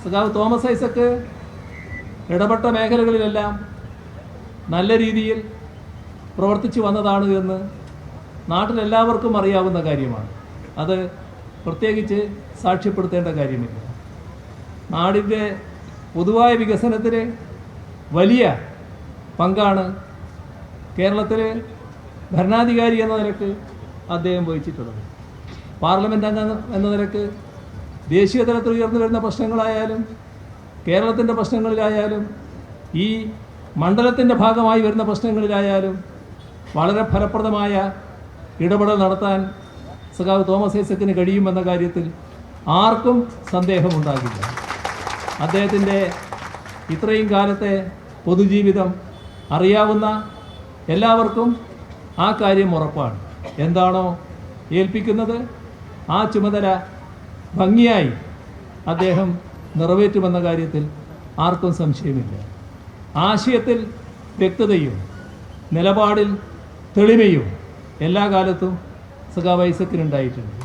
സഖാവ് തോമസ് ഐസക്ക് ഇടപെട്ട മേഖലകളിലെല്ലാം നല്ല രീതിയിൽ പ്രവർത്തിച്ചു വന്നതാണ് എന്ന് നാട്ടിലെല്ലാവർക്കും അറിയാവുന്ന കാര്യമാണ്. അത് പ്രത്യേകിച്ച് സാക്ഷ്യപ്പെടുത്തേണ്ട കാര്യമില്ല. നാടിൻ്റെ പൊതുവായ വികസനത്തിന് വലിയ പങ്കാണ് കേരളത്തിലെ ഭരണാധികാരി എന്ന നിലക്ക് അദ്ദേഹം വഹിച്ചിട്ടുള്ളത്. പാർലമെൻറ്റ് അംഗം എന്ന നിലക്ക് ദേശീയ തലത്തിൽ ഉയർന്നു വരുന്ന പ്രശ്നങ്ങളായാലും കേരളത്തിൻ്റെ പ്രശ്നങ്ങളിലായാലും ഈ മണ്ഡലത്തിൻ്റെ ഭാഗമായി വരുന്ന പ്രശ്നങ്ങളിലായാലും വളരെ ഫലപ്രദമായ ഇടപെടൽ നടത്താൻ സഖാവ് തോമസ് ഐസക്കിന് കഴിയുമെന്ന കാര്യത്തിൽ ആർക്കും സന്ദേഹമുണ്ടാകില്ല. അദ്ദേഹത്തിൻ്റെ ഇത്രയും കാലത്തെ പൊതുജീവിതം അറിയാവുന്ന എല്ലാവർക്കും ആ കാര്യം ഉറപ്പാണ്. എന്താണോ ഏൽപ്പിക്കുന്നത് ആ ചുമതല ഭംഗിയായി അദ്ദേഹം നിറവേറ്റുമെന്ന കാര്യത്തിൽ ആർക്കും സംശയമില്ല. ആശയത്തിൽ വ്യക്തതയും നിലപാടിൽ തെളിമയും എല്ലാ കാലത്തും സഖാവ് ഐസക്കിനുണ്ടായിട്ടുണ്ട്.